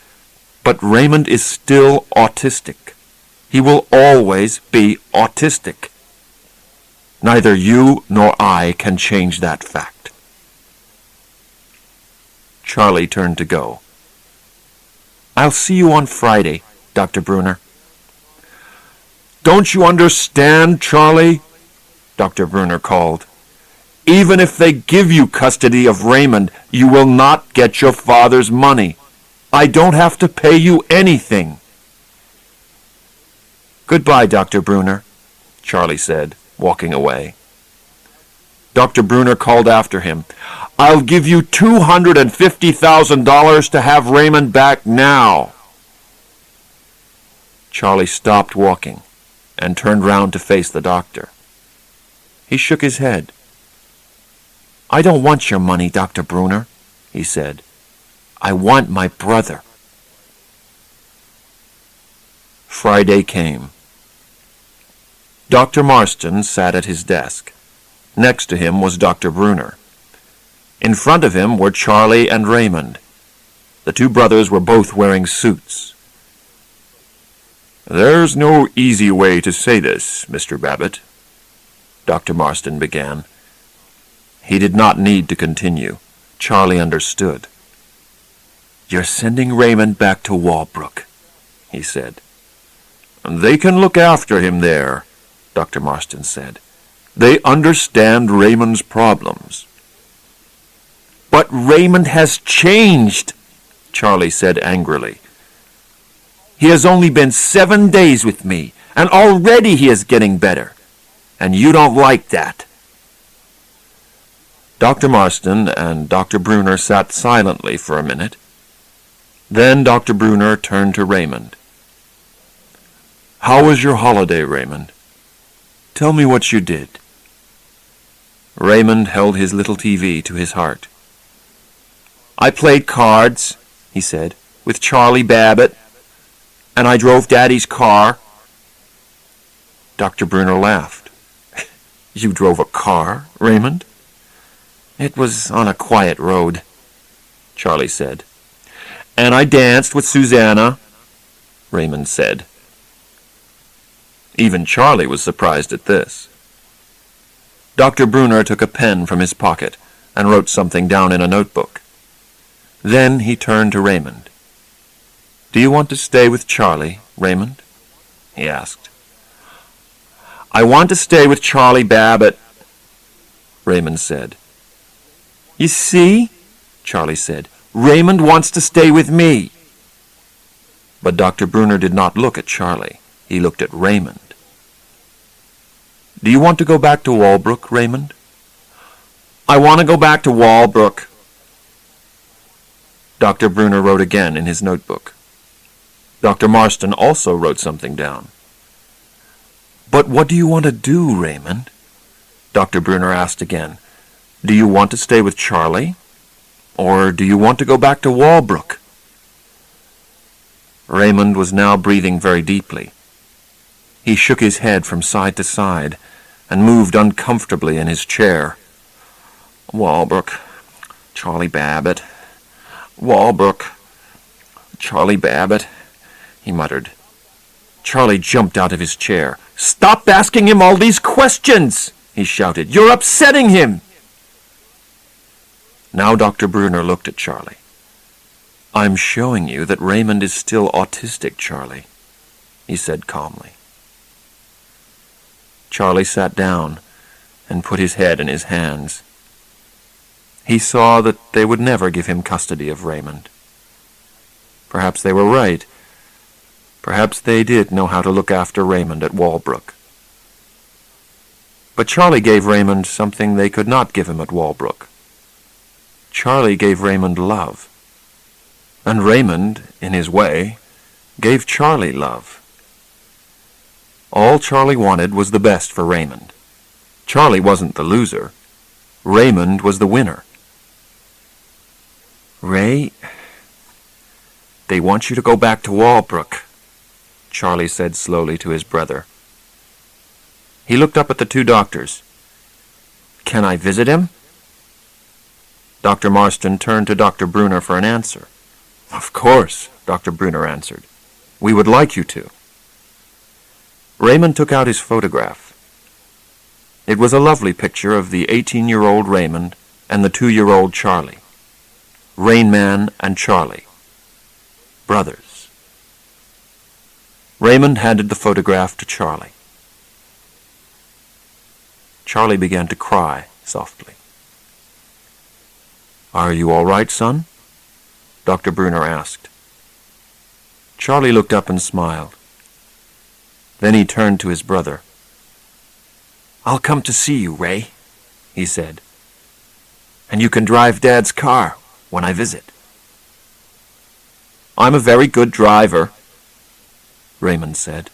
[SPEAKER 1] "But Raymond is still autistic. He will always be autistic. Neither you nor I can change that fact." Charlie turned to go. "I'll see you on Friday, Dr. Bruner." "Don't you understand, Charlie? Dr. Brunner called. "Even if they give you custody of Raymond, you will not get your father's money. I don't have to pay you anything." "Goodbye, Dr. Brunner," Charlie said, walking away. Dr. Brunner called after him, "I'll give you $250,000 to have Raymond back now." Charlie stopped walking and turned round to face the doctor. He shook his head. "I don't want your money, Dr. Brunner," he said. "I want my brother." Friday came. Dr. Marston sat at his desk. Next to him was Dr. Brunner. In front of him were Charlie and Raymond. The two brothers were both wearing suits. "There's no easy way to say this, Mr. Babbitt," Dr. Marston began. He did not need to continue. Charlie understood. "You're sending Raymond back to Walbrook," he said. "They can look after him there," Dr. Marston said. "They understand Raymond's problems." "But Raymond has changed," Charlie said angrily. "He has only been 7 days with me, and already he is getting better. And you don't like that." Dr. Marston and Dr. Brunner sat silently for a minute. Then Dr. Brunner turned to Raymond. "How was your holiday, Raymond? Tell me what you did." Raymond held his little TV to his heart. "I played cards," he said, "with Charlie Babbitt, and I drove Daddy's car." Dr. Brunner laughed. "You drove a car, Raymond?" "It was on a quiet road," Charlie said. "And I danced with Susanna," Raymond said. Even Charlie was surprised at this. Dr. Brunner took a pen from his pocket and wrote something down in a notebook. Then he turned to Raymond. "Do you want to stay with Charlie, Raymond?" he asked. "I want to stay with Charlie Babbitt," Raymond said. "You see," Charlie said, "Raymond wants to stay with me." But Dr. Brunner did not look at Charlie. He looked at Raymond. "Do you want to go back to Walbrook, Raymond?" "I want to go back to Walbrook." Dr. Brunner wrote again in his notebook. Dr. Marston also wrote something down. "But what do you want to do, Raymond?" Dr. Brunner asked again. "Do you want to stay with Charlie? Or do you want to go back to Walbrook?" Raymond was now breathing very deeply. He shook his head from side to side and moved uncomfortably in his chair. "Walbrook, Charlie Babbitt, Walbrook, Charlie Babbitt," he muttered. Charlie jumped out of his chair. "Stop asking him all these questions!" he shouted. "You're upsetting him!" Now Dr. Brunner looked at Charlie. "I'm showing you that Raymond is still autistic, Charlie," he said calmly. Charlie sat down and put his head in his hands. He saw that they would never give him custody of Raymond. Perhaps they were right. Perhaps they did know how to look after Raymond at Walbrook. But Charlie gave Raymond something they could not give him at Walbrook. Charlie gave Raymond love. And Raymond, in his way, gave Charlie love. All Charlie wanted was the best for Raymond. Charlie wasn't the loser. Raymond was the winner. "Ray, they want you to go back to Walbrook," Charlie said slowly to his brother. He looked up at the two doctors. "Can I visit him?" Dr. Marston turned to Dr. Brunner for an answer. "Of course," Dr. Brunner answered. "We would like you to." Raymond took out his photograph. It was a lovely picture of the 18-year-old Raymond and the 2-year-old Charlie. Rain Man and Charlie. Brothers. Raymond handed the photograph to Charlie. Charlie began to cry softly. "Are you all right, son?" Dr. Brunner asked. Charlie looked up and smiled. Then he turned to his brother. "I'll come to see you, Ray," he said. "And you can drive Dad's car when I visit." "I'm a very good driver," Raymond said.